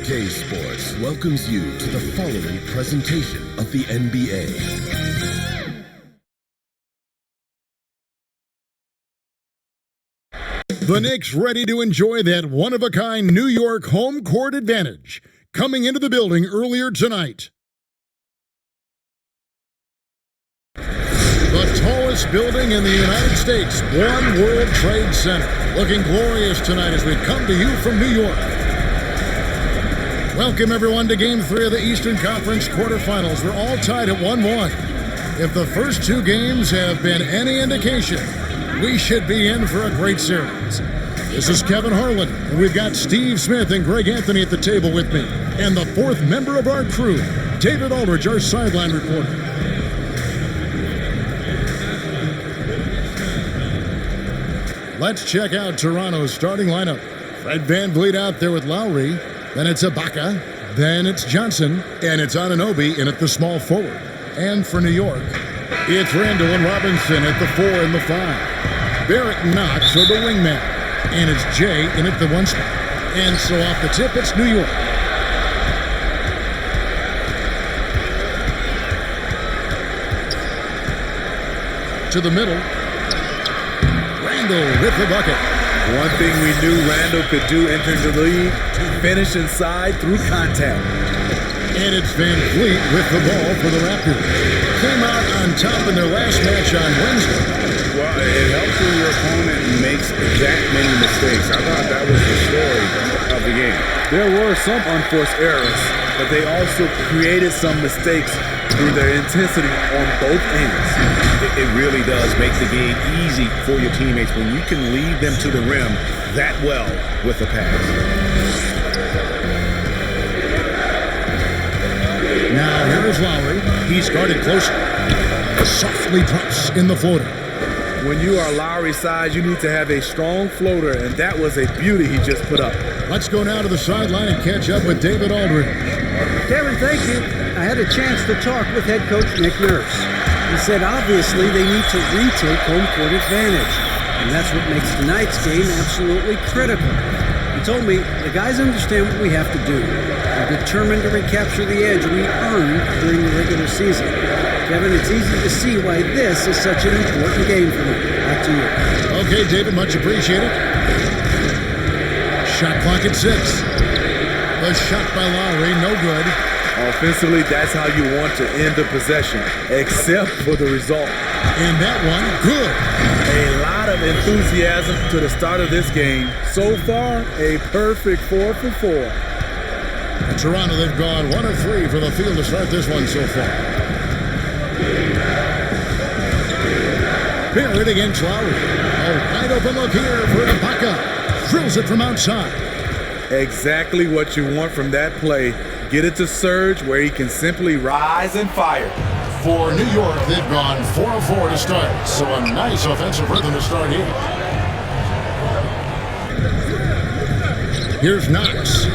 2K Sports welcomes you to the following presentation of the NBA. The Knicks ready to enjoy that one-of-a-kind New York home court advantage. Coming into the building earlier tonight. The tallest building in the United States, One World Trade Center. Looking glorious tonight as we come to you from New York. Welcome everyone to Game 3 of the Eastern Conference quarterfinals. We're all tied at 1-1. If the first two games have been any indication, we should be in for a great series. This is Kevin Harlan, and we've got Steve Smith and Greg Anthony at the table with me. And the fourth member of our crew, David Aldridge, our sideline reporter. Let's check out Toronto's starting lineup. Fred VanVleet out there with Lowry. Then it's Ibaka. Then it's Johnson. And it's Anunoby in at the small forward. And for New York, it's Randall and Robinson at the 4 and the 5. Barrett and Knox are the wingman. And it's Jay in at the 1 spot. And so off the tip, it's New York. To the middle. Randall with the bucket. One thing we knew Randall could do entering the league, finish inside through contact. And it's VanVleet with the ball for the Raptors. Came out on top in their last match on Wednesday. Well, it helps when your opponent makes that many mistakes. I thought that was the story of the game. There were some unforced errors, but they also created some mistakes through their intensity on both ends. It really does make the game easy for your teammates when you can lead them to the rim that well with a pass. Now here's Lowry. He's guarded closely. Softly drops in the floater. When you are Lowry's size, you need to have a strong floater, and that was a beauty he just put up. Let's go now to the sideline and catch up with David Aldridge. Kevin, thank you. I had a chance to talk with head coach Nick Nurse. He said obviously they need to retake home court advantage, and that's what makes tonight's game absolutely critical. He told me the guys understand what we have to do. They're determined to recapture the edge we earned during the regular season. Kevin, it's easy to see why this is such an important game for me. Back to you. Okay, David, much appreciated. Shot clock at 6. The shot by Lowry, no good. Offensively, that's how you want to end the possession, except for the result. And that one, good. A lot of enthusiasm to the start of this game. So far, a perfect 4 for 4. In Toronto, they've gone 1 of 3 for the field to start this one so far. Barrett against Lowry. A wide open look here for Ibaka. Drills it from outside. Exactly what you want from that play. Get it to Serge where he can simply rise and fire. For New York, they've gone 4 of 4 to start. So a nice offensive rhythm to start here. Here's Knox.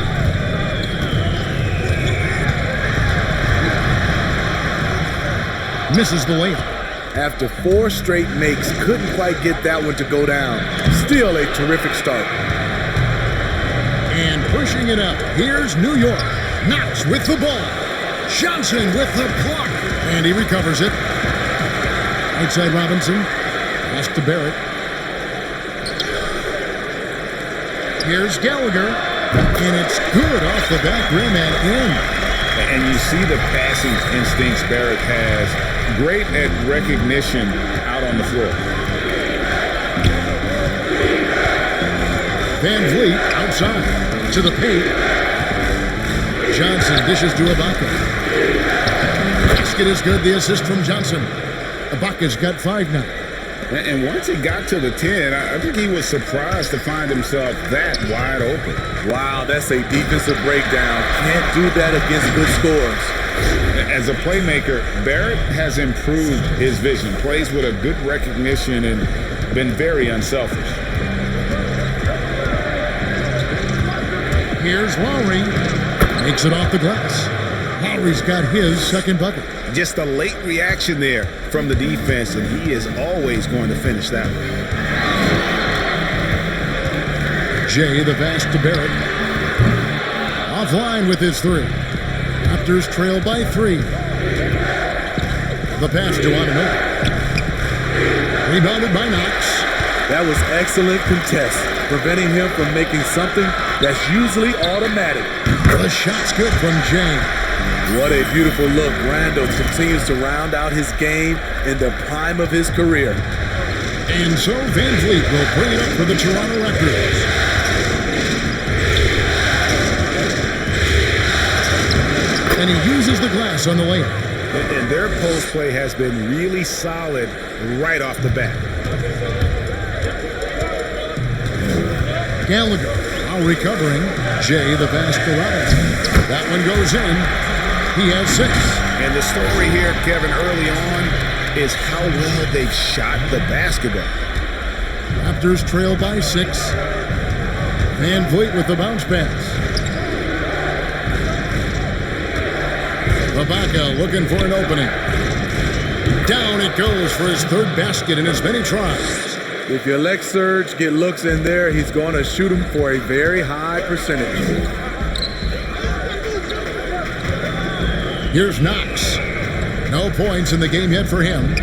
Misses the layup. After 4 straight makes, couldn't quite get that one to go down. Still a terrific start. And pushing it up, here's New York. Knox with the ball. Johnson with the block. And he recovers it. Outside Robinson. Pass to Barrett. Here's Gallagher. And it's good off the back rim and in. And you see the passing instincts Barrett has. Great at recognition out on the floor. VanVleet outside to the paint. Johnson dishes to Ibaka. Basket is good. The assist from Johnson. Ibaka's got 5 now. And once he got to the 10, I think he was surprised to find himself that wide open. Wow, that's a defensive breakdown. Can't do that against good scores. As a playmaker, Barrett has improved his vision, plays with a good recognition and been very unselfish. Here's Lowry. Makes it off the glass. Lowry's got his second bucket. Just a late reaction there from the defense, and he is always going to finish that one. Jay, the pass to Barrett. Off offline with his three. Raptors trail by 3. The pass to Anunoby. Rebounded by Knox. That was excellent contest, preventing him from making something that's usually automatic. The shot's good from Gane. What a beautiful look. Randall continues to round out his game in the prime of his career. And so Van Vliet will bring it up for the Toronto Raptors. And he uses the glass on the layup. And their post play has been really solid right off the bat. Gallagher now recovering. Jay the pass to Robinson. That one goes in. He has 6. And the story here, Kevin, early on is how well they've shot the basketball. Raptors trail by 6. Van Vliet with the bounce pass. Ibaka looking for an opening. Down it goes for his 3rd basket in as many tries. If you let Serge get looks in there, he's going to shoot him for a very high percentage. Here's Knox. No points in the game yet for him.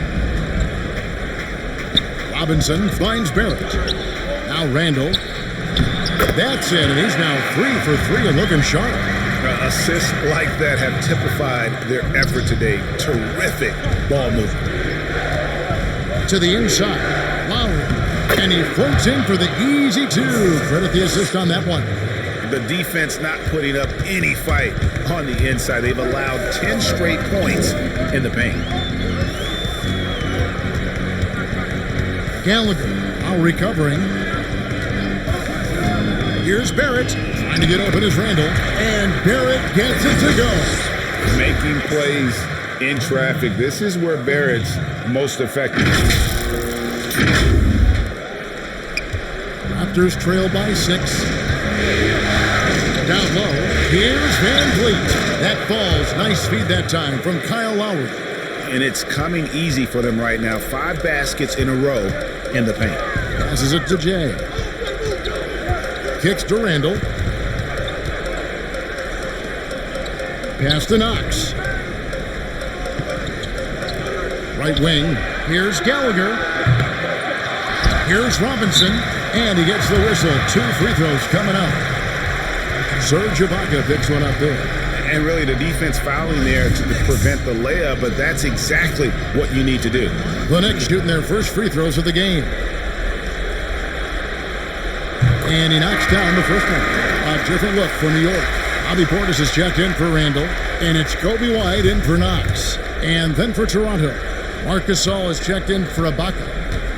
Robinson finds Barrett. Now Randall. That's it, and he's now 3 for 3 and looking sharp. Assists like that have typified their effort today. Terrific ball movement. To the inside, Lowry. And he floats in for the easy 2. Credit the assist on that one. The defense not putting up any fight on the inside. They've allowed 10 straight points in the paint. Gallagher now recovering. Here's Barrett. Trying to get open as Randall. And Barrett gets it to go. Making plays in traffic. This is where Barrett's most effective. Raptors trail by 6. Down low, here's Van Vliet. That falls. Nice feed that time from Kyle Lowry. And it's coming easy for them right now. 5 baskets in a row in the paint. Passes it to Jay. Kicks to Randall. Pass to Knox. Right wing, here's Gallagher. Here's Robinson. And he gets the whistle. 2 free throws coming up. Serge Ibaka picks one up there. And really the defense fouling there to prevent the layup, but that's exactly what you need to do. The Knicks shooting their first free throws of the game. And he knocks down the first one. A different look for New York. Bobby Portis has checked in for Randall. And it's Kobe White in for Knox. And then for Toronto, Marc Gasol has checked in for Ibaka.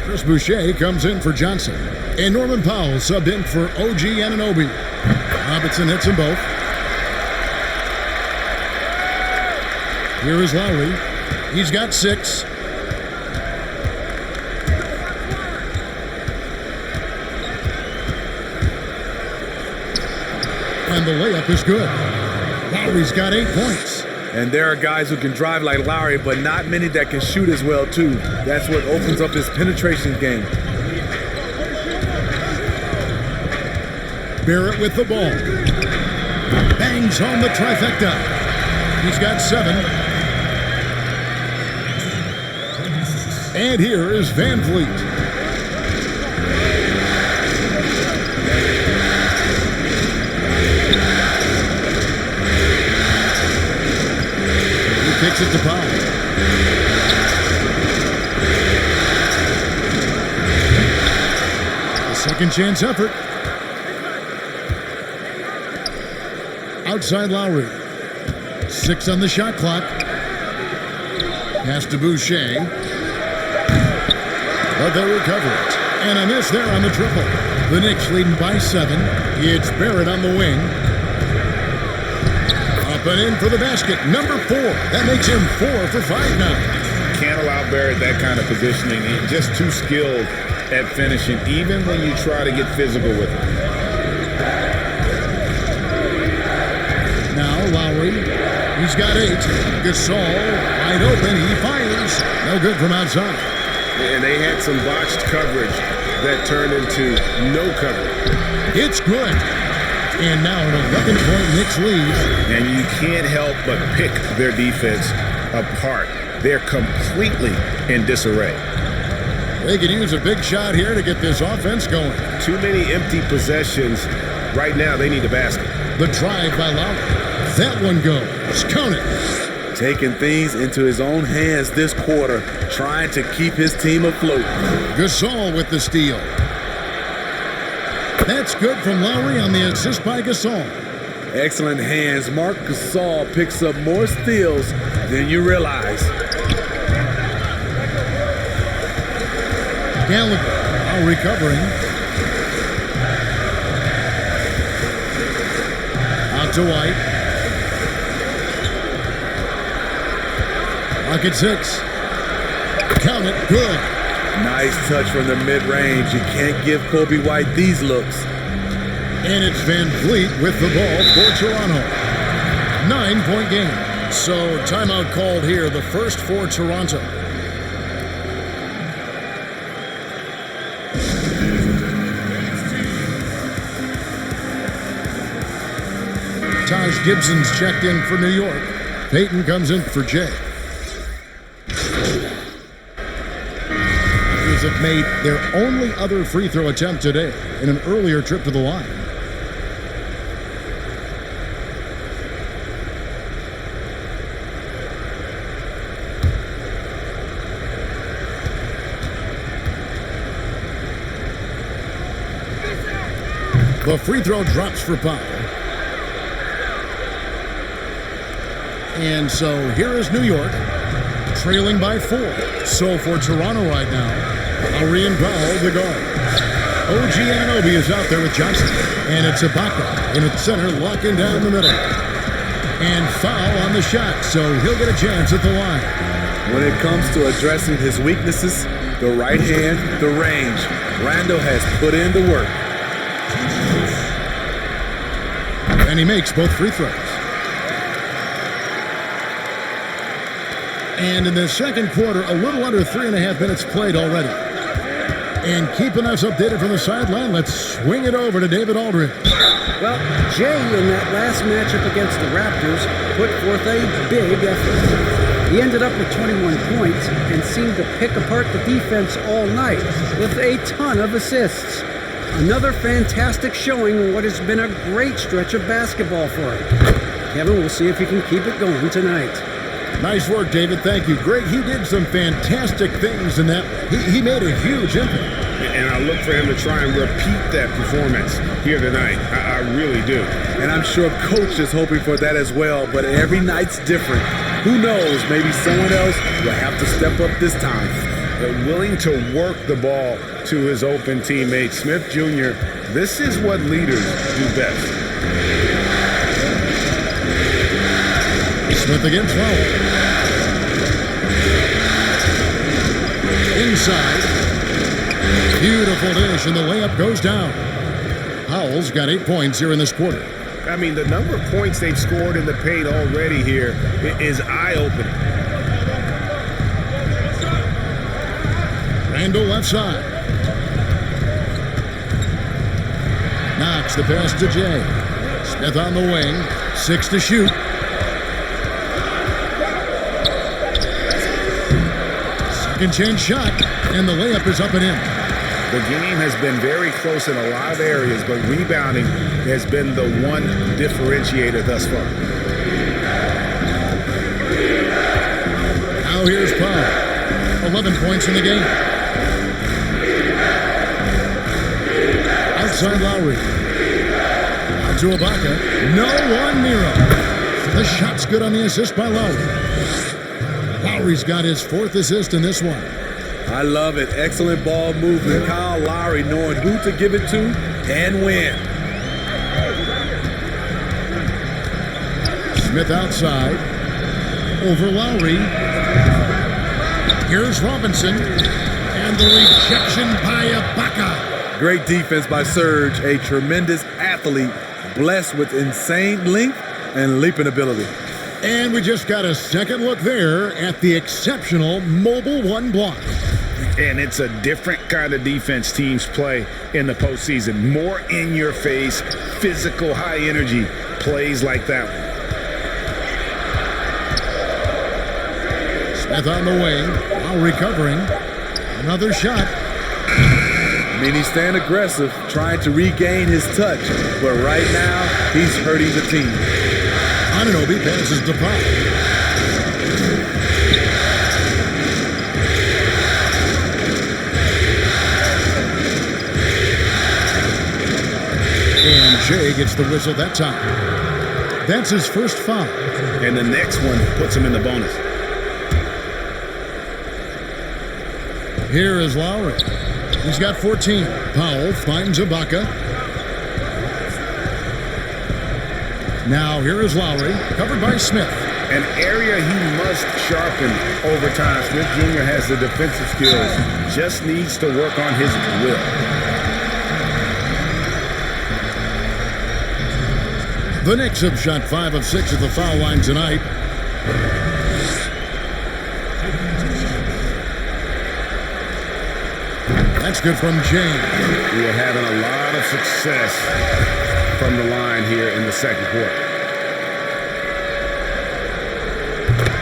Chris Boucher comes in for Johnson. And Norman Powell subbed in for OG Anunoby. Robinson hits them both. Here is Lowry. He's got 6. And the layup is good. Lowry's got 8 points. And there are guys who can drive like Lowry, but not many that can shoot as well, too. That's what opens up his penetration game. Barrett with the ball. Bangs home the trifecta. He's got 7. And here is Van Vliet. He kicks it to Powell. A second chance effort. Outside Lowry. 6 on the shot clock. Pass to Boucher. But they recover it. And a miss there on the triple. The Knicks leading by 7. It's Barrett on the wing. Up and in for the basket. Number 4. That makes him 4 for 5 now. Can't allow Barrett that kind of positioning. He's just too skilled at finishing, even when you try to get physical with him. Now Lowry. He's got 8. Gasol wide open. He fires. No good from outside. And they had some botched coverage that turned into no coverage. It's good. And now an 11-point Knicks lead. And you can't help but pick their defense apart. They're completely in disarray. They could use a big shot here to get this offense going. Too many empty possessions. Right now, they need a basket. The drive by Lowry. That one goes. Count it. Taking things into his own hands this quarter, trying to keep his team afloat. Gasol with the steal. That's good from Lowry on the assist by Gasol. Excellent hands. Marc Gasol picks up more steals than you realize. Gallagher now recovering. Out to White. Pocket 6. Count it. Good. Nice touch from the mid-range. You can't give Kobe White these looks. And it's Van Vliet with the ball for Toronto. 9-point game. So timeout called here, the first for Toronto. Taj Gibson's checked in for New York. Peyton comes in for Jay. Raptors have made their only other free throw attempt today in an earlier trip to the line. The free throw drops for Powell. And so here is New York, trailing by 4. So for Toronto right now, Lowry and Powell, the guard. OG Anunoby is out there with Johnson. And it's Ibaka in at center, locking down the middle. And foul on the shot, so he'll get a chance at the line. When it comes to addressing his weaknesses, the right hand, the range, Randle has put in the work. And he makes both free throws. And in the second quarter, a little under 3.5 minutes played already. And keeping us updated from the sideline, let's swing it over to David Aldridge. Well, Jay, in that last matchup against the Raptors, put forth a big effort. He ended up with 21 points and seemed to pick apart the defense all night with a ton of assists. Another fantastic showing in what has been a great stretch of basketball for him. Kevin, we'll see if he can keep it going tonight. Nice work, David. Thank you. Great. He did some fantastic things in that. He made a huge impact. And I look for him to try and repeat that performance here tonight. I really do. And I'm sure Coach is hoping for that as well, but every night's different. Who knows, maybe someone else will have to step up this time. They're willing to work the ball to his open teammate, Smith Jr. This is what leaders do best. Smith against Powell. Inside. Beautiful dish, and the layup goes down. Powell's got 8 points here in this quarter. I mean, the number of points they've scored in the paint already here is eye-opening. Randle left side. Knocks the pass to Jay. Smith on the wing. 6 to shoot. Second chance shot, and the layup is up and in. The game has been very close in a lot of areas, but rebounding has been the one differentiator thus far. Now here's Powell. 11 points in the game. Outside Lowry. Out to Ibaka. No one near him. The shot's good on the assist by Lowry. Lowry's got his 4th assist in this one. I love it. Excellent ball movement. Kyle Lowry knowing who to give it to and when. Smith outside. Over Lowry. Here's Robinson. And the rejection by Ibaka. Great defense by Serge, a tremendous athlete, blessed with insane length and leaping ability. And we just got a second look there at the exceptional Mobile 1 block. And it's a different kind of defense teams play in the postseason. More in your face, physical, high energy plays like that one. Smith on the wing, while recovering. Another shot. I mean, he's staying aggressive, trying to regain his touch. But right now, he's hurting the team. Anunoby passes to Powell. And Jay gets the whistle that time. That's his first foul. And the next one puts him in the bonus. Here is Lowry. He's got 14. Powell finds Ibaka. Now here is Lowry, covered by Smith. An area he must sharpen over time. Smith Jr. has the defensive skills, just needs to work on his will. The Knicks have shot 5 of 6 at the foul line tonight. That's good from James. We are having a lot of success from the line here in the second quarter.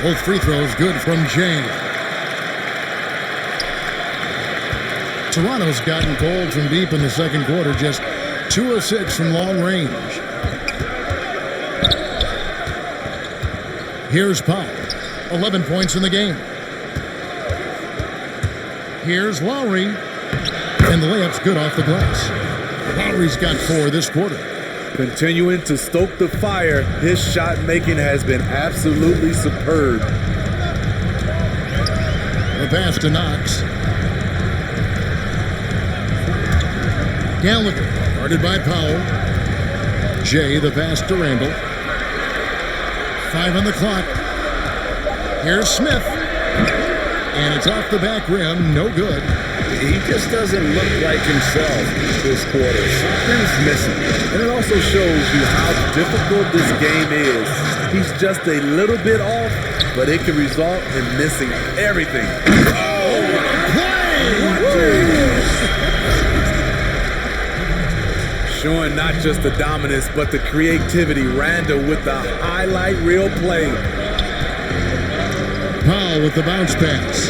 Both free throws good from James. Toronto's gotten cold from deep in the second quarter, just 2 of 6 from long range. Here's Powell, 11 points in the game. Here's Lowry, and the layup's good off the glass. Lowry's got 4 this quarter. Continuing to stoke the fire, his shot making has been absolutely superb. The pass to Knox. Gallagher, guarded by Powell. Jay, the pass to Randall. 5 on the clock. Here's Smith. And it's off the back rim, no good. He just doesn't look like himself this quarter. Something's missing. And it also shows you how difficult this game is. He's just a little bit off, but it can result in missing everything. Oh, what a play! Showing not just the dominance, but the creativity. Randall with the highlight reel play. Powell with the bounce pass.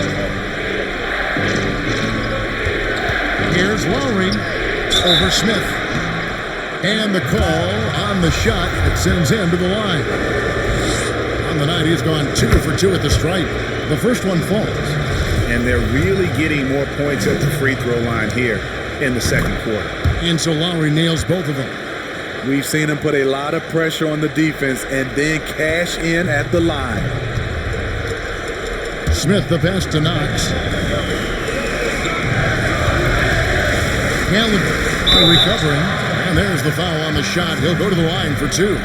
Here's Lowry over Smith. And the call on the shot that sends him to the line. On the night, he's gone 2 for 2 at the stripe. The first one falls. And they're really getting more points at the free throw line here in the second quarter. And so Lowry nails both of them. We've seen him put a lot of pressure on the defense and then cash in at the line. Smith, the pass to Knox. Gallagher recovering. And there's the foul on the shot. He'll go to the line for 2.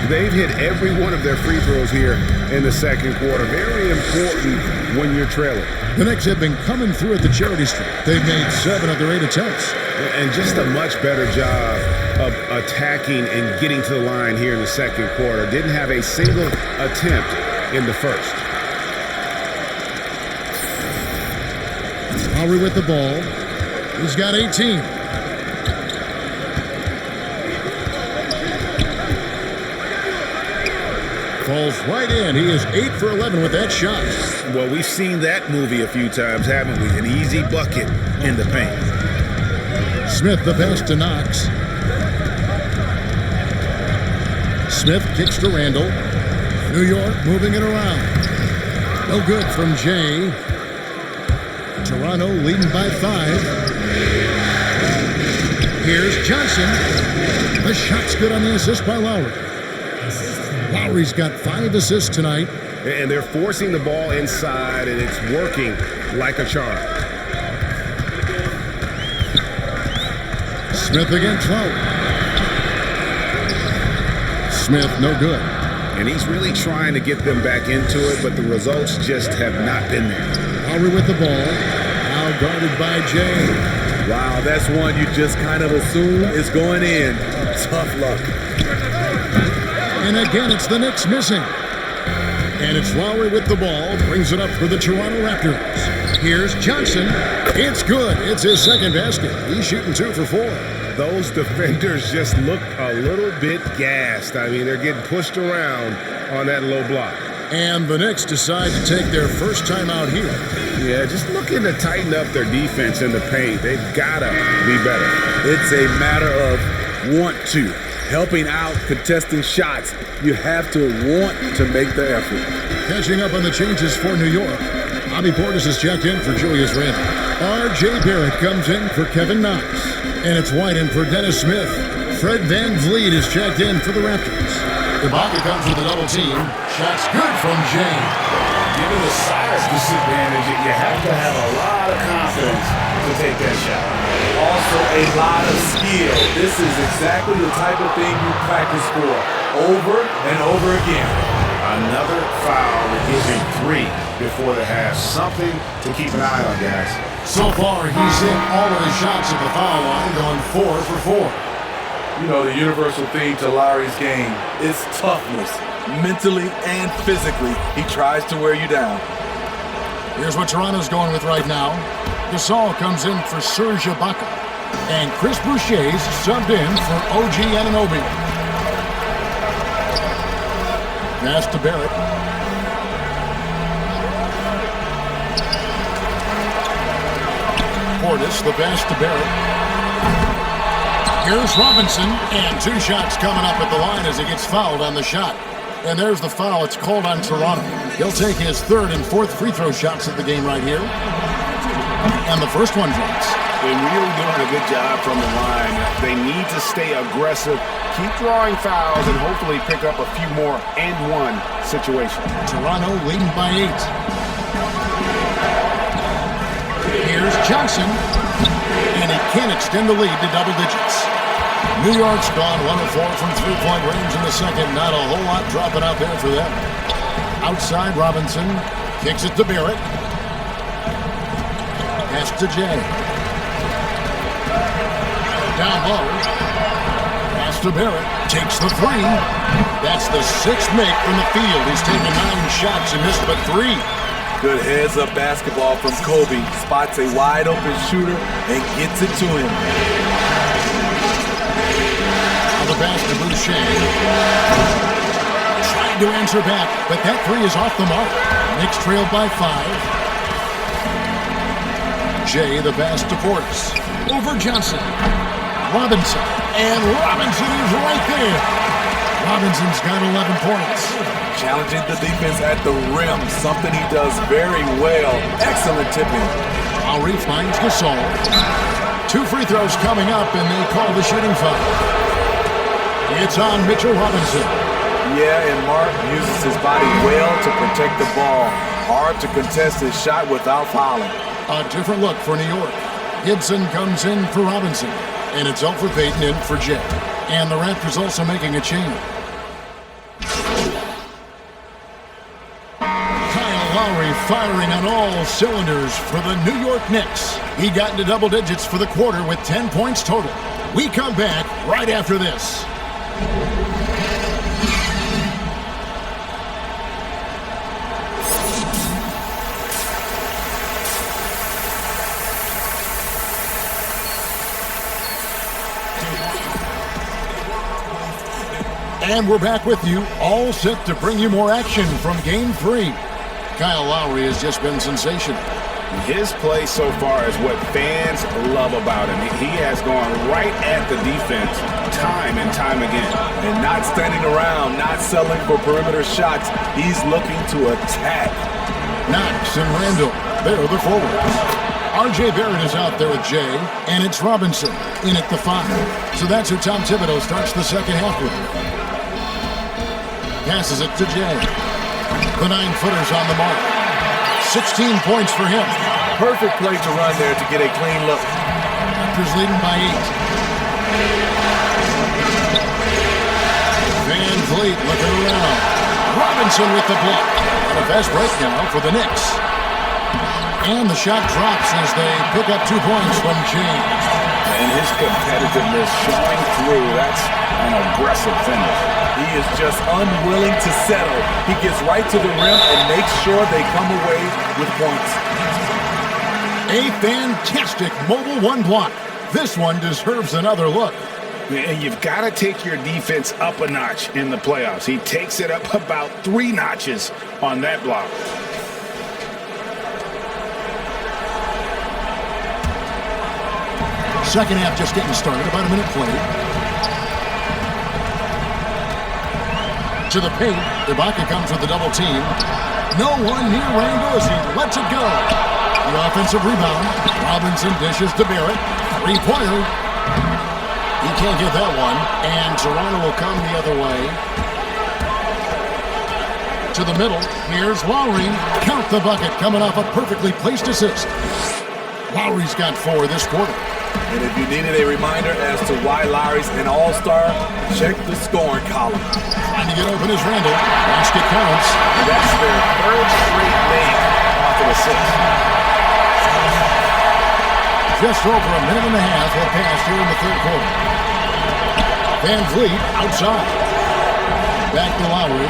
They've hit every one of their free throws here in the second quarter. Very important when you're trailing. The Knicks have been coming through at the charity stripe. They've made 7 of their 8 attempts. And just a much better job of attacking and getting to the line here in the second quarter. Didn't have a single attempt in the first. Lowry with the ball. He's got 18. Falls right in. He is 8 for 11 with that shot. Well, we've seen that movie a few times, haven't we? An easy bucket in the paint. Smith, the pass to Knox. Smith kicks to Randall. New York moving it around. No good from Jay. Toronto leading by 5. Here's Johnson. The shot's good on the assist by Lowry. Lowry's got 5 assists tonight. And they're forcing the ball inside, and it's working like a charm. Smith against Lowry. Smith, no good. And he's really trying to get them back into it, but the results just have not been there. Lowry with the ball. Now guarded by Jay. Wow, that's one you just kind of assume is going in. Tough luck. And again, it's the Knicks missing. And it's Lowry with the ball. Brings it up for the Toronto Raptors. Here's Johnson. It's good. It's his second basket. He's shooting 2 for 4. Those defenders just look a little bit gassed. I mean, they're getting pushed around on that low block. And the Knicks decide to take their first time out here. Yeah, just looking to tighten up their defense in the paint. They've got to be better. It's a matter of want to. Helping out, contesting shots. You have to want to make the effort. Catching up on the changes for New York. Bobby Portis is checked in for Julius Randle. R.J. Barrett comes in for Kevin Knox. And it's White in for Dennis Smith. Fred VanVleet is checked in for the Raptors. Ibaka comes with a double team. Shot's good from Gane. Given the size disadvantage, you have to have a lot of confidence to take that shot. Also a lot of skill. This is exactly the type of thing you practice for over and over again. Another foul that gives him 3 before the half. Something to keep an eye on, guys. So far, he's hit all of his shots at the foul line, going 4 for 4. You know, the universal theme to Lowry's game is toughness. Mentally and physically, he tries to wear you down. Here's what Toronto's going with right now. Gasol comes in for Serge Ibaka. And Chris Boucher's subbed in for OG Anunoby. Pass to Barrett. Portis, the pass to Barrett. Here's Robinson, and 2 shots coming up at the line as he gets fouled on the shot. And there's the foul. It's called on Toronto. He'll take his 3rd and 4th free throw shots of the game right here. And the first one drops. They're really doing a good job from the line. They need to stay aggressive, keep drawing fouls, and hopefully pick up a few more and-one situations. Toronto leading by 8. Here's Johnson, and he can't extend the lead to double digits. New York's gone 1 of 4 from 3-point range in the second. Not a whole lot dropping out there for them. Outside, Robinson kicks it to Barrett. Pass to Jay. Down low. Pass to Barrett. Takes the 3. That's the 6th make from the field. He's taken 9 shots and missed but 3. Good heads-up basketball from Kobe. Spots a wide-open shooter and gets it to him. The pass to Boucher. Trying to answer back, but that 3 is off the mark. Knicks trailed by 5. Jay, the pass to Portis. Over Johnson. Robinson. And Robinson is right there. Robinson's got 11 points. Challenging the defense at the rim, something he does very well. Excellent tipping. Lowry finds Gasol. 2 free throws coming up, and they call the shooting foul. It's on Mitchell Robinson. Yeah, and Mark uses his body well to protect the ball. Hard to contest his shot without fouling. A different look for New York. Gibson comes in for Robinson, and it's Elfrid Payton in for Jay. And the Raptors also making a change. Kyle Lowry firing on all cylinders for the New York Knicks. He got into double digits for the quarter with 10 points total. We come back right after this. And we're back with you, all set to bring you more action from Game 3. Kyle Lowry has just been sensational. His play so far is what fans love about him. He has gone right at the defense time and time again. And not standing around, not settling for perimeter shots. He's looking to attack. Knox and Randle, they're the forwards. R.J. Barrett is out there with Jay, and it's Robinson in at the 5. So that's who Tom Thibodeau starts the second half with. Passes it to Jay. The 9-footer's on the mark. 16 points for him. Perfect play to run there to get a clean look. Raptors leading by 8. VanVleet looking around. Robinson with the block. And a fast break now for the Knicks. And the shot drops as they pick up 2 points from James. And his competitiveness showing through. That's an aggressive finish. He is just unwilling to settle. He gets right to the rim and makes sure they come away with points. A fantastic mobile one block. This one deserves another look. And you've got to take your defense up a notch in the playoffs. He takes it up about 3 notches on that block. Second half just getting started, about a minute played. To the paint, Ibaka comes with the double team. No one near Randall as he lets it go. The offensive rebound. Robinson dishes to Barrett. Three-pointer. He can't get that one. And Toronto will come the other way. To the middle. Here's Lowry. Count the bucket coming off a perfectly placed assist. Lowry's got 4 this quarter. And if you needed a reminder as to why Lowry's an all-star, check the scoring column. Trying to get open is Randall. Basket counts. That's their 3rd straight leg off of assist. Just over a minute and a half will pass here in the 3rd quarter. Van Vliet outside. Back to Lowry.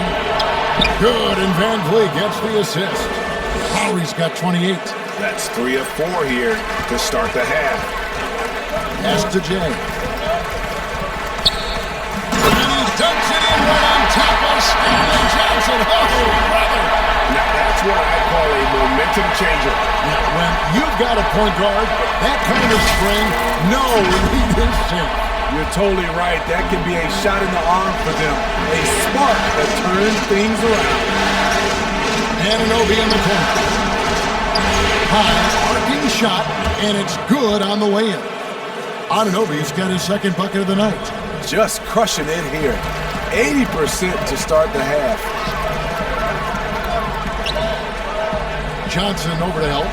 Good, and Van Vliet gets the assist. Lowry's got 28. That's 3 of 4 here to start the half. Pass to Jay. And he dunks it in right on top of Stanley Johnson. Oh, brother. Now that's what I call a momentum changer. Now, when you've got a point guard, that kind of spring, no lead is safe. You're totally right. That can be a shot in the arm for them. A spark that turns things around. Anunoby in the corner. High, arcing shot, and it's good on the way in. Anunoby's got his 2nd bucket of the night. Just crushing it here. 80% to start the half. Johnson over to help.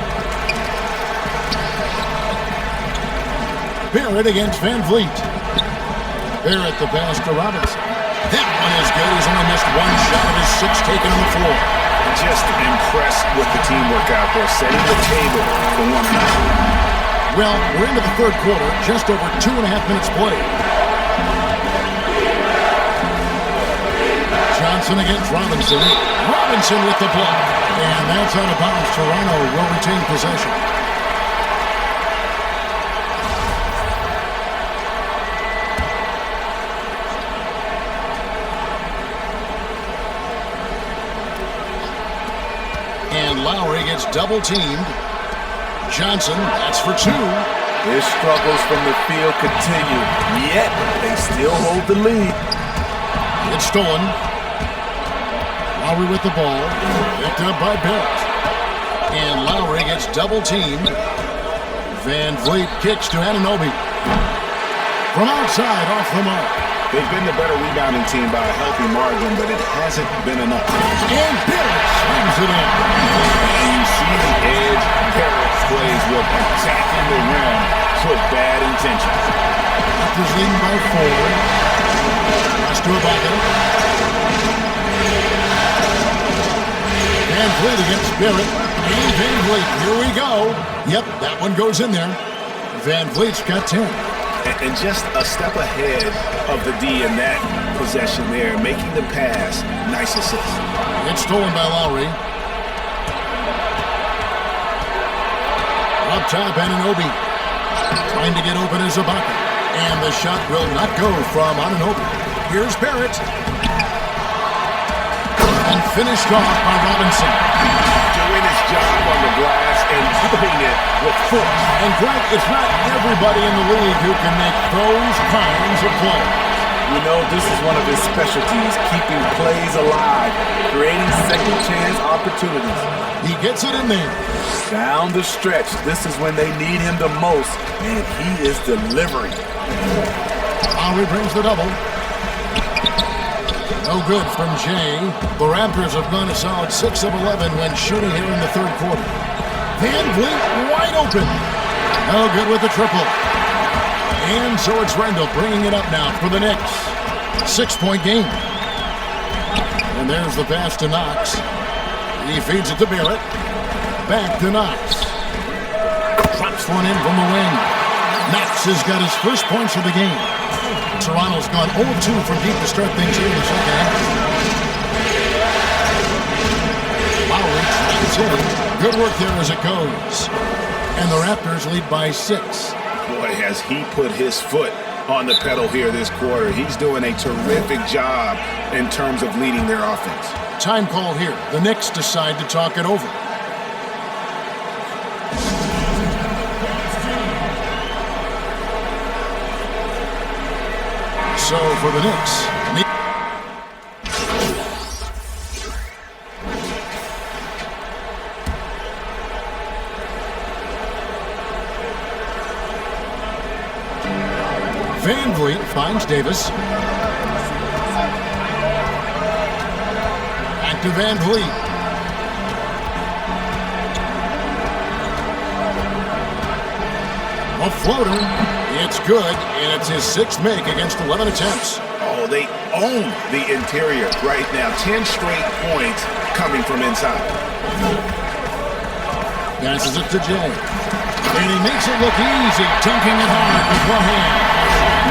Barrett against Van Vliet. Barrett the pass to Robinson. That one is good. He's only missed 1 shot of his 6 taken on the floor. Just impressed with the teamwork out there, setting the table for one another. Well, we're into the 3rd quarter, just over 2.5 minutes played. Johnson against Robinson. Robinson with the block. And that's out of bounds. Toronto will retain possession. And Lowry gets double-teamed. Johnson, that's for 2. His struggles from the field continue, yet they still hold the lead. It's stolen. Lowry with the ball. Picked up by Barrett. And Lowry gets double-teamed. Van Vliet kicks to Anunoby. From outside, off the mark. They've been the better rebounding team by a healthy margin, but it hasn't been enough. And Barrett slams it in. And you see the edge Barrett plays with attacking the rim with bad intentions. Raptors leading by 4. Pass to Ibaka. Van Vliet against Barrett. And Van Vliet, here we go. Yep, that one goes in there. Van Vliet's got 10. And just a step ahead of the D in that possession there, making the pass. Nice assist. It's stolen by Lowry. Up top, Anunoby. Trying to get open is Ibaka. And the shot will not go from Anunoby. Here's Barrett. And finished off by Robinson. Doing his job on the glass and doing it with force. And Greg, it's not everybody in the league who can make those kinds of plays. You know, this is one of his specialties, keeping plays alive, creating second chance opportunities. He gets it in there. Down the stretch, this is when they need him the most, and he is delivering. Lowry brings the double. No good from Jay. The Raptors have gone a solid 6 of 11 when shooting here in the 3rd quarter. Van Vliet wide open. No good with the triple. And so it's Randall bringing it up now for the Knicks. 6-point game. And there's the pass to Knox. He feeds it to Barrett. Back to Knox. Drops one in from the wing. Knox has got his first points of the game. Toronto's gone 0-2 from deep to start things here in the 2nd half. Lowry drives in. Good work there as it goes. And the Raptors lead by 6. Boy, has he put his foot on the pedal here this quarter. He's doing a terrific job in terms of leading their offense. Time call here. The Knicks decide to talk it over. So for the Knicks, Van Vliet finds Davis. Back to Van Vliet. A floater. It's good, and it's his 6th make against 11 attempts. Oh, they own the interior right now. 10 straight points coming from inside. Passes it to Jay. And he makes it look easy, dunking it hard with one hand.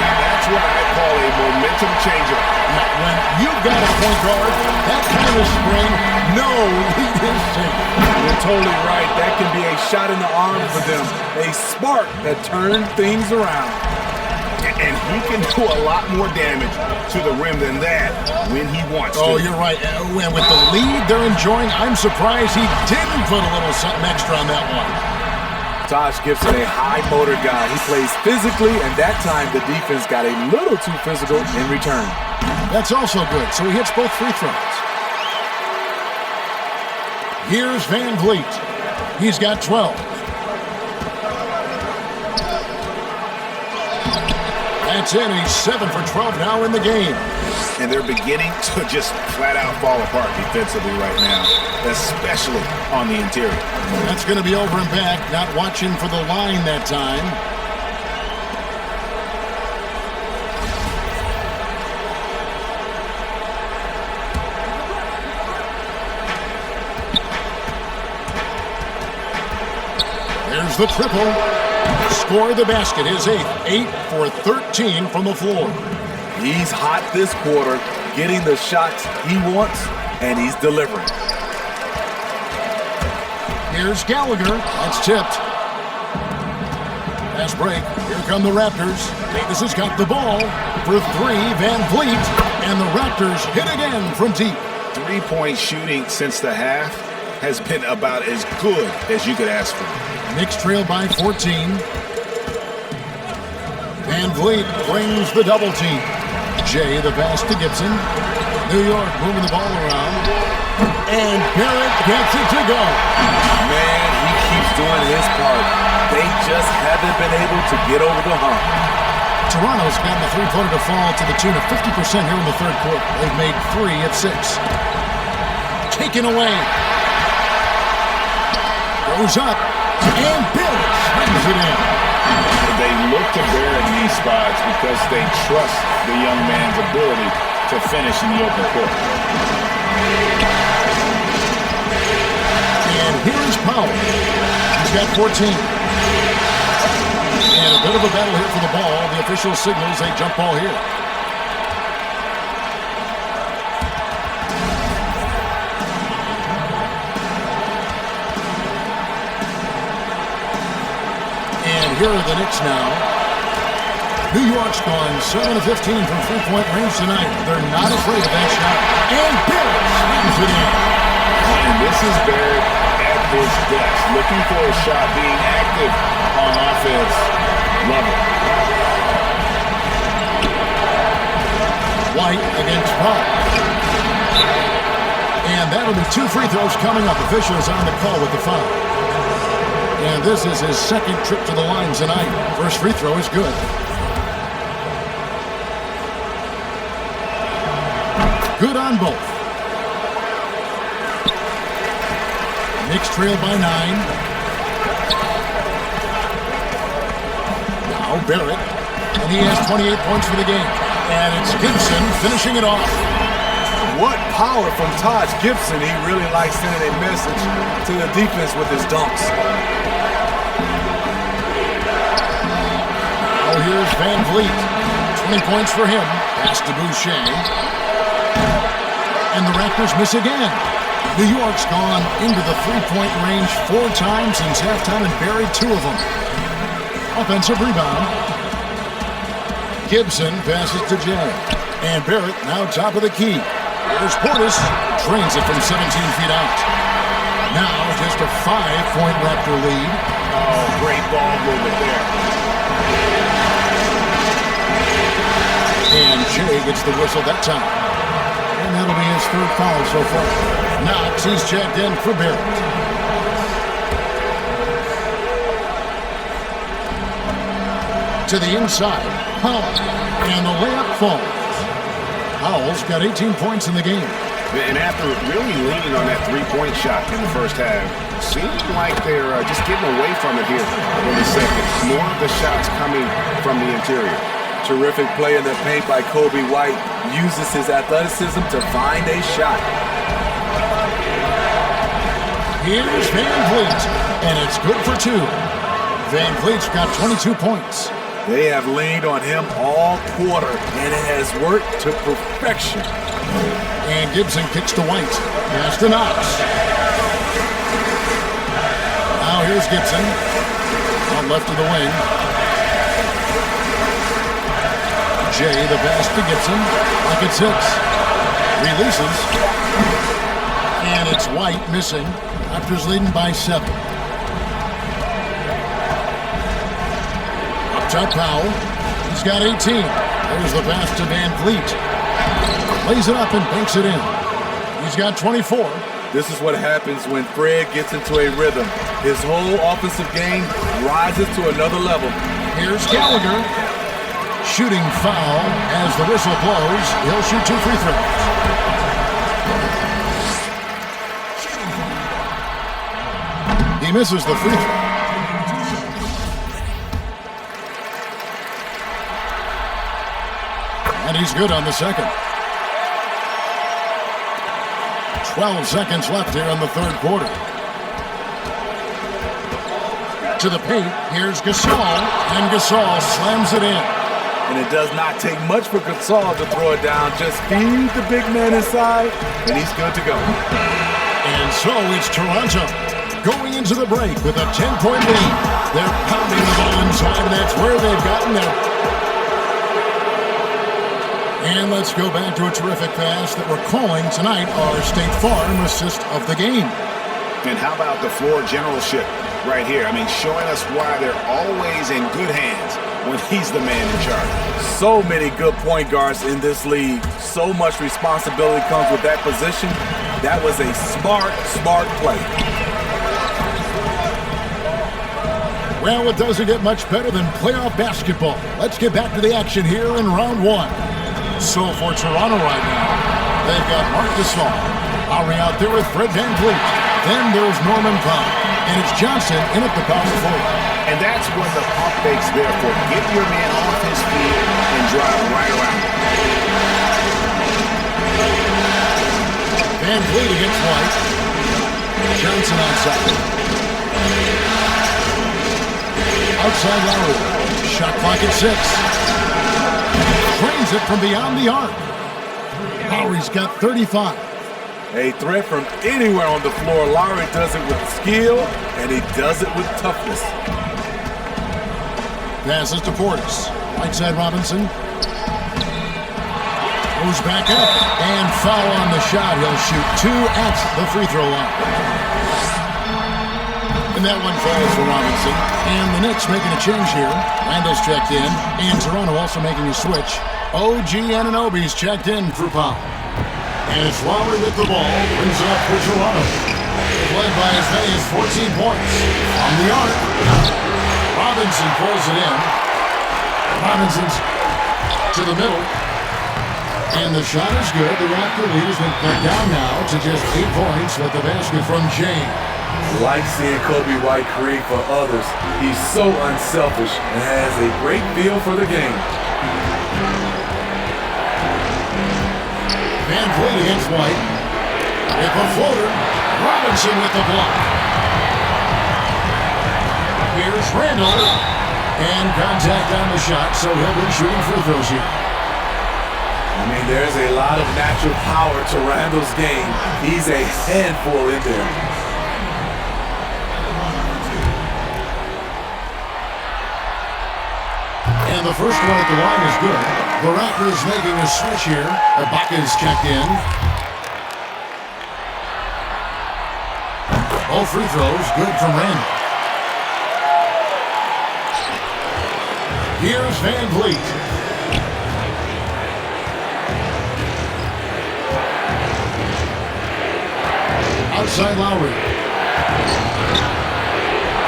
Now that's what I call a momentum changer. Now, when you've got a point guard, that kind of spring, no lead is safe. You're totally right. That can be a shot in the arm for them. A spark that turns things around. And he can do a lot more damage to the rim than that when he wants to. Oh, you're right. And with the lead they're enjoying, I'm surprised he didn't put a little something extra on that one. Taj Gibson, a high-motor guy. He plays physically, and that time the defense got a little too physical in return. That's also good, so he hits both free throws. Here's Van Vliet. He's got 12. That's it, and he's 7 for 12 now in the game. And they're beginning to just flat-out fall apart defensively right now, especially on the interior. That's going to be over and back, not watching for the line that time. There's the triple. Score the basket, his 8th. 8 for 13 from the floor. He's hot this quarter, getting the shots he wants, and he's delivering. Here's Gallagher. That's tipped. Fast break. Here come the Raptors. Davis has got the ball for 3. Van Vliet. And the Raptors hit again from deep. 3-point shooting since the half has been about as good as you could ask for. Knicks trail by 14. Van Vliet brings the double team. Jay the pass to Gibson. New York moving the ball around. And Barrett gets it to go. Man, he keeps doing his part. They just haven't been able to get over the hump. Toronto's gotten the three-pointer to fall to the tune of 50% here in the third quarter. They've made 3 of 6. Taken away. Goes up. And Barrett slams it in. They look to Barrett in these spots because they trust the young man's ability to finish in the open court. And here's Powell. He's got 14. And a bit of a battle here for the ball. The official signals a jump ball here. Here are the Knicks now. New York's gone 7 of 15 from three-point range tonight. They're not afraid of that shot. And Barrett slams it in. And this is Barrett at his best, looking for a shot, being active on offense. Love it. White against Powell. And that'll be 2 free throws coming up. Officials on the call with the foul. And this is his 2nd trip to the line tonight. First free throw is good. Good on both. Knicks trail by 9. Now Barrett. And he has 28 points for the game. And it's Gibson finishing it off. What power from Taj Gibson. He really likes sending a message to the defense with his dunks. Now here's Van Vliet. 20 points for him. Pass to Boucher. And the Raptors miss again. New York's gone into the three-point range 4 times since halftime and buried 2 of them. Offensive rebound. Gibson passes to Jay. And Barrett now top of the key. Here's Portis. Drains it from 17 feet out. Now just a 5-point Raptor lead. Oh, great ball movement there. And Jay gets the whistle that time. And that'll be his 3rd foul so far. Knox, he's checked in for Barrett. To the inside, Powell. And the layup falls. Powell's got 18 points in the game. And after really leaning on that three-point shot in the first half, seems like they're just getting away from it here in the second. More of the shots coming from the interior. Terrific play in the paint by Kobe White. Uses his athleticism to find a shot. Here's Van Vliet, and it's good for 2. Van Vliet's got 22 points. They have leaned on him all quarter, and it has worked to perfection. And Gibson kicks to White. Pass to Knox. Now here's Gibson. On left of the wing. Jay, the pass to Gibson. Pocket 6. Releases. And it's White missing. Raptors leading by 7. Up top, Powell. He's got 18. There's the pass to Van Vliet. Lays it up and banks it in. He's got 24. This is what happens when Fred gets into a rhythm. His whole offensive game rises to another level. Here's Gallagher. Shooting foul as the whistle blows. He'll shoot 2 free throws. He misses the free throw. And he's good on the second. 12 seconds left here in the 3rd quarter. To the paint, here's Gasol, and Gasol slams it in. And it does not take much for Gasol to throw it down. Just feed the big man inside, and he's good to go. And so it's Toronto going into the break with a 10-point lead. They're pounding the ball inside, and that's where they've gotten there. And let's go back to a terrific pass that we're calling tonight our State Farm assist of the game. And how about the floor generalship right here? I mean, showing us why they're always in good hands when he's the man in charge. So many good point guards in this league. So much responsibility comes with that position. That was a smart play. Well, it doesn't get much better than playoff basketball. Let's get back to the action here in round 1. So for Toronto right now, they've got Marc Gasol. Lowry out there with Fred Van Vliet. Then there's Norman Powell. And it's Johnson in at the power forward. And that's what the pump fake's there for. Get your man off his feet and drive right around him. Van Vliet against White. Johnson outside. Outside Lowry. Shot clock at 6. Drains it from beyond the arc. Lowry's got 35. A threat from anywhere on the floor. Lowry does it with skill, and he does it with toughness. Passes to Portis. Right side Robinson. Goes back up. And foul on the shot. He'll shoot 2 at the free throw line. And that one falls for Robinson. And the Knicks making a change here. Randall's checked in. And Toronto also making a switch. OG Anunoby's checked in for Powell. And it's Lowry with the ball. Brings it up for Toronto. Led by as many as 14 points. On the arc. Robinson pulls it in. Robinson's to the middle. And the shot is good. The Raptor lead has been cut down now to just 8 points with the basket from Gane. Like seeing Kobe White create for others. He's so unselfish and has a great feel for the game. Van Vliet against White. With a floater. Robinson with the block. Here's Randall. And contact on the shot, so he'll be shooting free throws here. I mean, there's a lot of natural power to Randall's game. He's a handful in there. And the first one at the line is good. The Raptors making a switch here. Ibaka's checked in. All free throws good from Randall. Here's Van Vliet. Outside Lowry.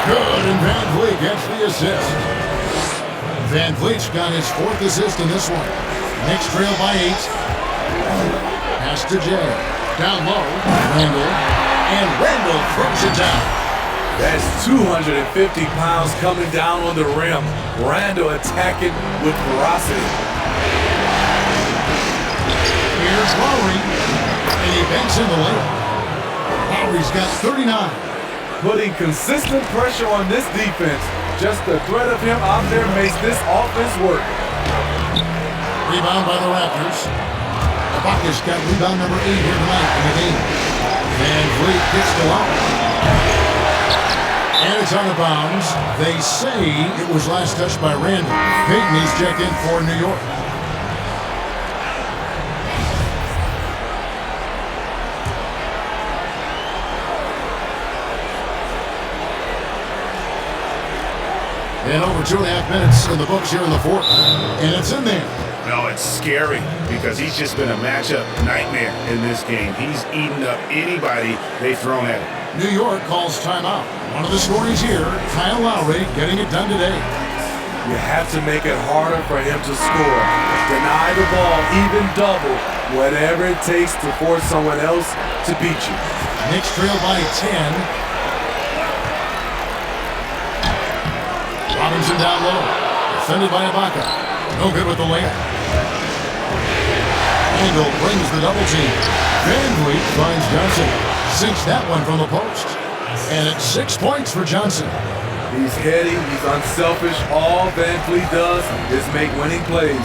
Good, and Van Vliet gets the assist. Van Vliet's got his 4th assist in this one. Knicks trail by 8. Pass to Jay. Down low. Randall. And Randall throws it down. That's 250 pounds coming down on the rim. Randall attacking with ferocity. Here's Lowry. And he banks in the layup. Lowry's got 39. Putting consistent pressure on this defense. Just the threat of him out there makes this offense work. Rebound by the Raptors. Ibaka's got rebound number 8 here tonight in the game. Van Vliet gets to Lowry. And it's out of bounds. They say it was last touched by Randall. Payton is checked in for New York. And over 2.5 minutes in the books here in the 4th. And it's in there. No, it's scary because he's just been a matchup nightmare in this game. He's eaten up anybody they've thrown at him. New York calls timeout. One of the stories here, Kyle Lowry getting it done today. You have to make it harder for him to score. Deny the ball, even double, whatever it takes to force someone else to beat you. Knicks trail by 10. Robinson down low. Defended by Ibaka. No good with the layup. Randall brings the double team. Van Vliet finds Johnson. Sinks that one from the post. And it's 6 points for Johnson. He's heady, he's unselfish. All Van Vliet does is make winning plays.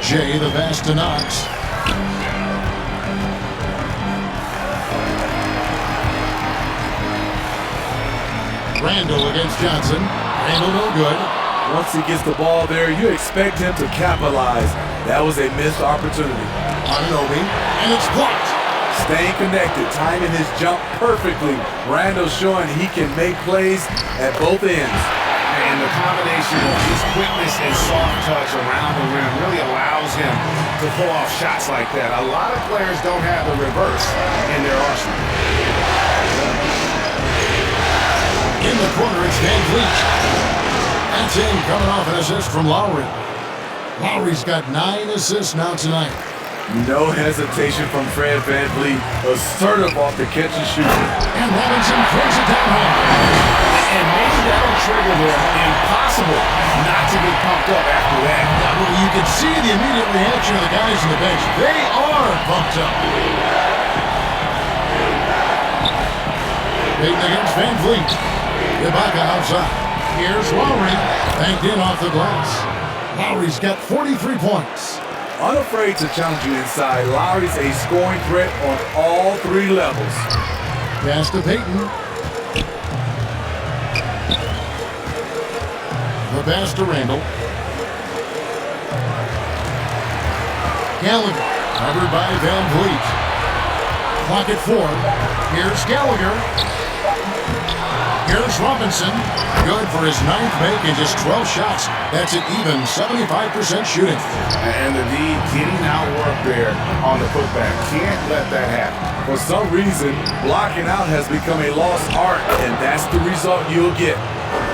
Jay, the pass to Knox. Randall against Johnson. Randall no good. Once he gets the ball there, you expect him to capitalize. That was a missed opportunity. Anunoby, and it's blocked. Staying connected, timing his jump perfectly. Randall showing he can make plays at both ends. And the combination of his quickness and soft touch around the rim really allows him to pull off shots like that. A lot of players don't have the reverse in their arsenal. In the corner, it's Van Vliet. That's in, coming off an assist from Lowry. Lowry's got 9 assists now tonight. No hesitation from Fred Van Vliet. Assertive off the catch and shoot. And Robinson throws it down high. And maybe that'll trigger them. Impossible not to get pumped up after that. Well, you can see the immediate reaction of the guys on the bench. They are pumped up. Payton against Van Vliet. Ibaka outside. Here's Lowry. Banked in off the glass. Lowry's got 43 points. Unafraid to challenge you inside, Lowry's a scoring threat on all 3 levels. Pass to Payton. The pass to Randall. Gallagher, covered by Van Vliet. Clock at 4. Here's Gallagher. Here's Robinson. Good for his 9th make and just 12 shots. That's an even 75% shooting. And the D getting out work there on the putback. Can't let that happen. For some reason, blocking out has become a lost art, and that's the result you'll get.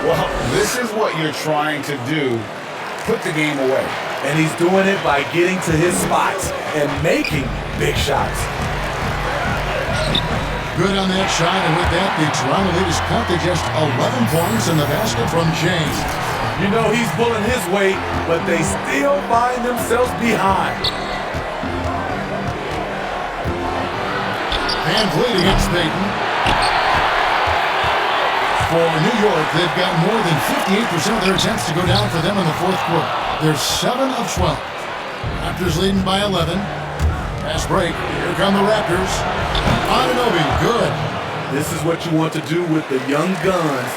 Well, this is what you're trying to do. Put the game away. And he's doing it by getting to his spots and making big shots. Good on that shot, and with that, the Toronto leaders cut to just 11 points in the basket from Gane. You know he's pulling his weight, but they still find themselves behind. Van Vliet against Payton. For New York, they've got more than 58% of their attempts to go down for them in the 4th quarter. They're 7 of 12. Raptors leading by 11. Pass break. Here come the Raptors. Anunoby, good. This is what you want to do with the young guns.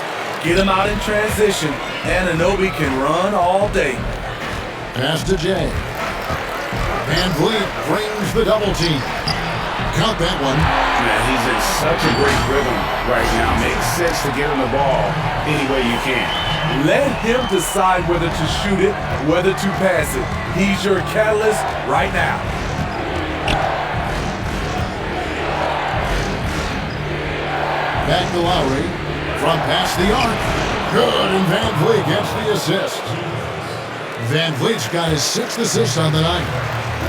Get them out in transition. Anunoby can run all day. Pass to Jay. Van Vliet brings the double team. Count that one. Man, he's in such a great rhythm right now. Makes sense to get him the ball any way you can. Let him decide whether to shoot it, whether to pass it. He's your catalyst right now. Back to Lowry. From past the arc. Good, and Van Vliet gets the assist. Van Vliet's got his 6th assist on the night.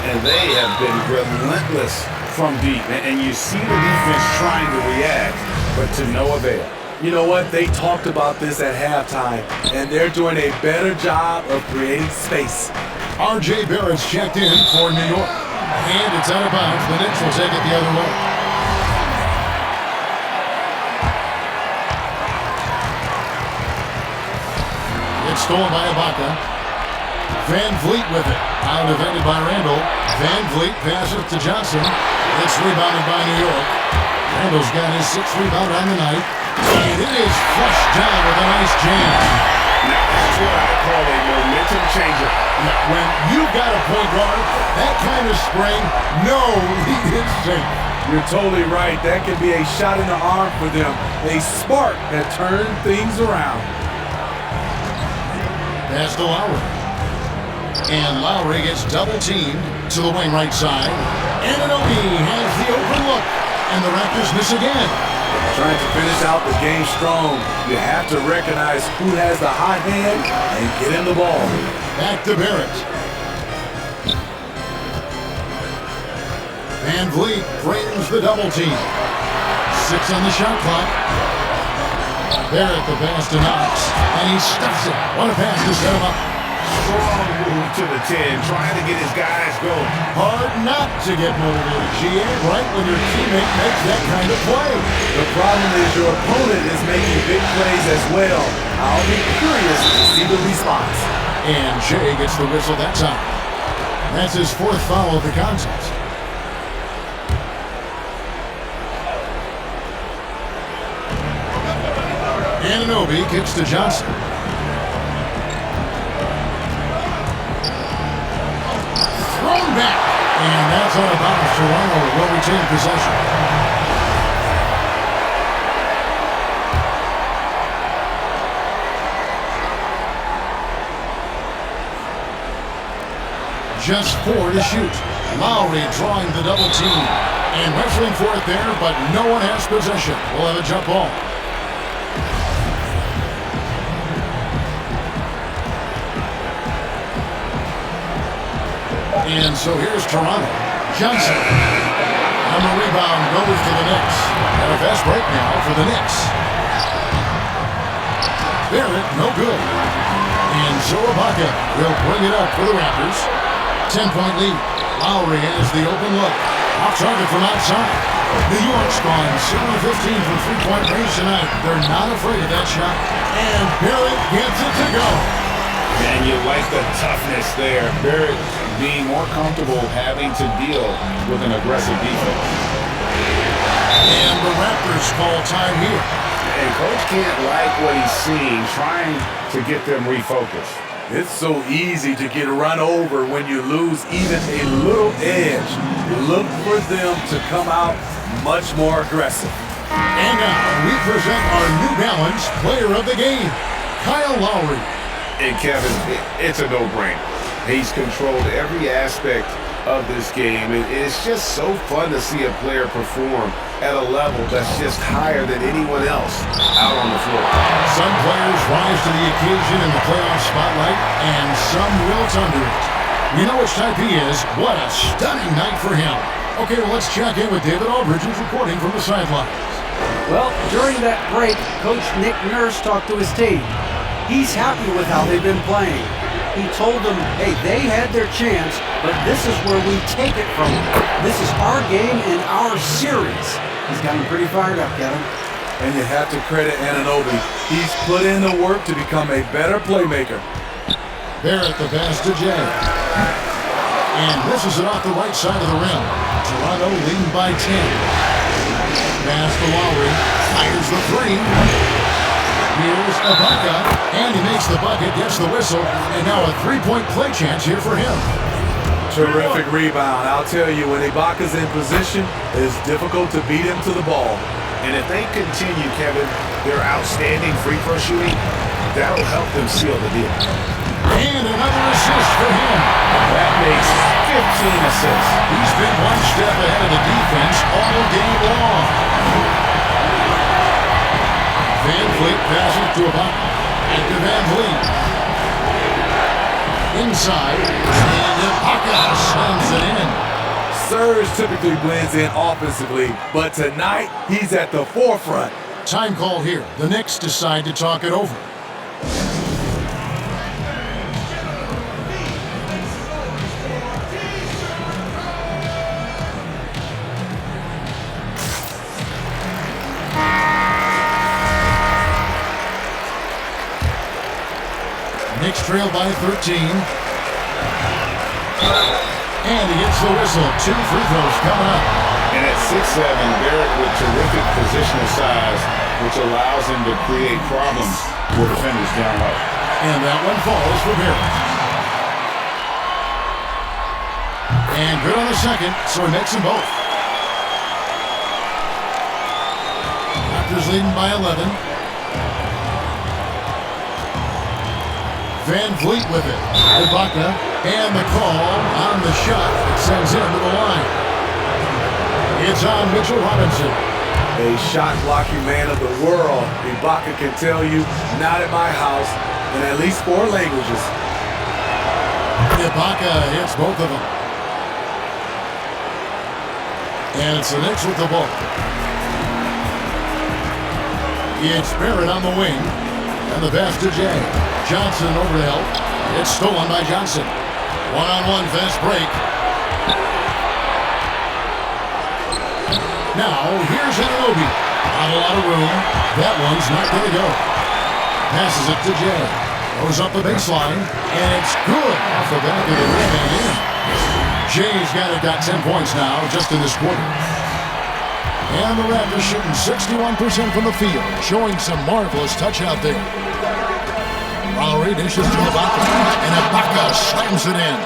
And they have been relentless from deep. And you see the defense trying to react, but to no avail. You know what? They talked about this at halftime, and they're doing a better job of creating space. R.J. Barrett's checked in for New York. And it's out of bounds. The Knicks will take it the other way. It's stolen by Ibaka. Van Vliet with it. Out defended by Randall. Van Vliet passes to Johnson. It's rebounded by New York. Randall's got his 6th rebound on the night. And it is flushed down with a nice jam. Now, that's what I call a momentum changer. Now, when you've got a point guard, that kind of spring, no lead is safe. You're totally right. That could be a shot in the arm for them. A spark that turned things around. Pass to Lowry. And Lowry gets double-teamed to the wing right side. Anunoby has the open look. And the Raptors miss again. Trying to finish out the game strong. You have to recognize who has the hot hand and get him the ball. Back to Barrett. Van Vliet brings the double team. 6 on the shot clock. Barrett the pass to Knox. And he stuffs it. What a pass to set him up. Strong move to the 10, trying to get his guys going. Hard not to get motivated, GA, right when your teammate makes that kind of play. The problem is your opponent is making big plays as well. I'll be curious to see the response. And Jay gets the whistle that time. That's his 4th foul of the contest. Anunoby kicks to Johnson. Thrown back. And that's out of bounds. Toronto will retain possession. Just 4 to shoot. Lowry drawing the double team. And wrestling for it there, but no one has possession. We'll have a jump ball. And so here's Toronto. Johnson. And the rebound goes to the Knicks. And a fast break now for the Knicks. Barrett, no good. And so Ibaka will bring it up for the Raptors. 10-point lead. Lowry has the open look. Off target from outside. New York's gone 7 of 15 from three-point range tonight. They're not afraid of that shot. And Barrett gets it to go. And you like the toughness there. Barrett being more comfortable having to deal with an aggressive defense. And the Raptors call time here. And Coach can't like what he's seeing, trying to get them refocused. It's so easy to get run over when you lose even a little edge. Look for them to come out much more aggressive. And now we present our New Balance player of the game, Kyle Lowry. And Kevin, it's a no-brainer. He's controlled every aspect of this game. It's just so fun to see a player perform at a level that's just higher than anyone else out on the floor. Some players rise to the occasion in the playoff spotlight, and some wilt under it. We know which type he is. What a stunning night for him. Okay, well, let's check in with David Aldridge, who's reporting from the sidelines. Well, during that break, Coach Nick Nurse talked to his team. He's happy with how they've been playing. He told them, hey, they had their chance, but this is where we take it from them. This is our game and our series. He's gotten pretty fired up, Kevin. And you have to credit Anunoby. He's put in the work to become a better playmaker. Barrett the pass to Jay. And misses it off the right side of the rim. Toronto leading by 10. Pass to Lowry. Fires the three. Here's Ibaka. And he makes the bucket, gets the whistle. And now a three-point play chance here for him. Terrific rebound. I'll tell you, when Ibaka's in position, it's difficult to beat him to the ball. And if they continue, Kevin, their outstanding free throw shooting, that'll help them seal the deal. And another assist for him. That makes 15 assists. He's been one step ahead of the defense all game long. Van Vliet passes to Ibaka. And to Van Vliet. Inside. And Ibaka slams it in. Serge typically blends in offensively, but tonight he's at the forefront. Time call here. The Knicks decide to talk it over. Knicks trail by 13. And he gets the whistle. 2 free throws coming up. And at 6'7", Barrett with terrific positional size, which allows him to create problems for defenders down low. And that one falls for Barrett. And good on the second, so he makes them both. Raptors leading by 11. Van Vliet with it. Ibaka. And the call on the shot that sends him to the line. It's on Mitchell Robinson. A shot blocking man of the world. Ibaka can tell you, not at my house, in at least 4 languages. Ibaka hits both of them. And it's the Knicks with the ball. It's Barrett on the wing. And the pass to Jay. Johnson over to help. It's stolen by Johnson. One-on-one fast break. Now, here's Anunoby. Not a lot of room. That one's not going to go. Passes it to Jay. Goes up the baseline. And it's good off the back of the rim and in. Jay's got 10 points now just in this quarter. And the Raptors shooting 61% from the field. Showing some marvelous touch out there. Lowry dishes to Ibaka, and Ibaka slams it in.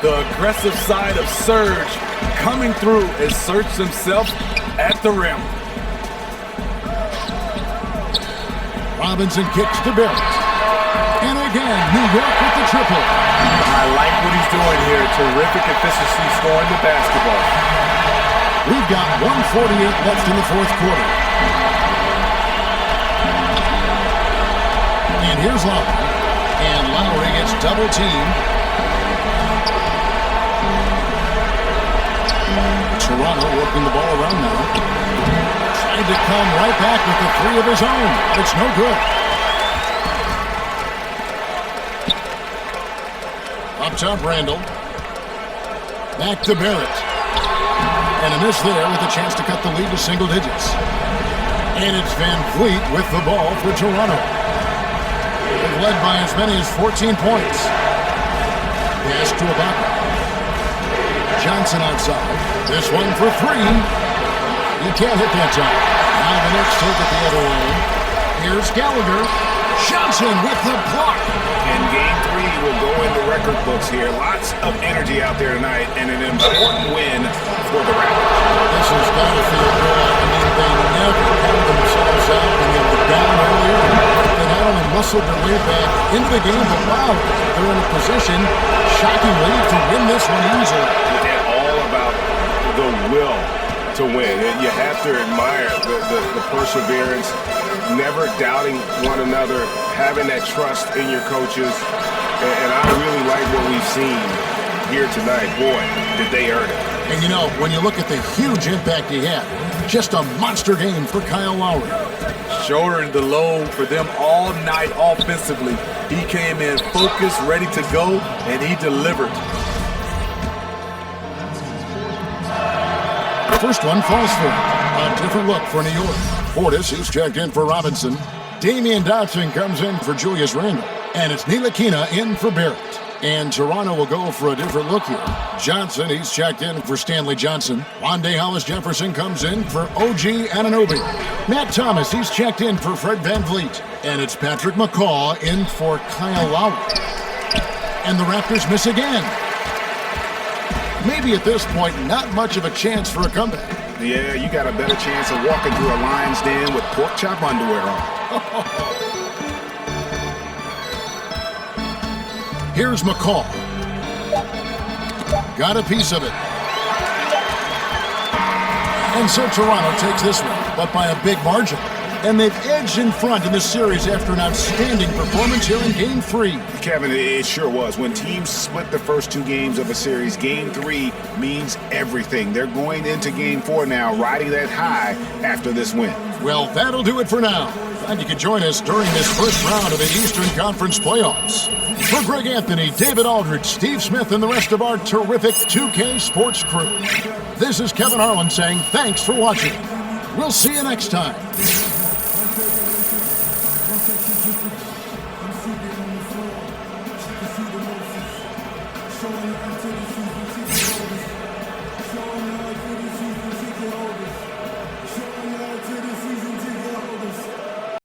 The aggressive side of Serge coming through asserts himself at the rim. Robinson kicks to Barrett. And again, New York with the triple. I like what he's doing here. Terrific efficiency scoring the basketball. We've got 1:48 left in the fourth quarter. And here's Lowry. And Lowry gets double teamed. Toronto working the ball around now. Trying to come right back with the 3 of his own. It's no good. Up top, Randall. Back to Barrett. And a miss there with a chance to cut the lead to single digits. And it's Van Vliet with the ball for Toronto. They've led by as many as 14 points. Pass to Ibaka. Johnson outside. This one for 3. He can't hit that time. Now the Knicks take it the other way. Here's Gallagher. Johnson with the block. And game 3 will go in the record books here. Lots of energy out there tonight and an important win for the Raptors. This has got to feel good. I mean, they never held themselves out when they were down earlier. They not only muscled their way back into the game, but wow, they're in a position, shockingly, to win this one easily. And all about the will to win. And you have to admire the perseverance, never doubting one another, having that trust in your coaches. And I really like what we've seen here tonight. Boy, did they earn it. And you know, when you look at the huge impact he had, just a monster game for Kyle Lowry. Shouldering the load for them all night offensively. He came in focused, ready to go, and he delivered. The first one falls for him. A different look for New York. Portis, who's checked in for Robinson. Damian Dotson comes in for Julius Randle. And it's Ntilikina in for Barrett. And Toronto will go for a different look here. Johnson, he's checked in for Stanley Johnson. Wande Hollis-Jefferson comes in for OG Anunoby. Matt Thomas, he's checked in for Fred VanVleet. And it's Patrick McCaw in for Kyle Lowry. And the Raptors miss again. Maybe at this point, not much of a chance for a comeback. Yeah, you got a better chance of walking through a lion's den with pork chop underwear on. Here's McCall. Got a piece of it. And so Toronto takes this one, but by a big margin. And they've edged in front in this series after an outstanding performance here in Game 3. Kevin, it sure was. When teams split the first 2 games of a series, Game 3 means everything. They're going into Game 4 now, riding that high after this win. Well, that'll do it for now. Glad you could join us during this first round of the Eastern Conference playoffs. For Greg Anthony, David Aldridge, Steve Smith, and the rest of our terrific 2K sports crew, this is Kevin Harlan saying thanks for watching. We'll see you next time. Showing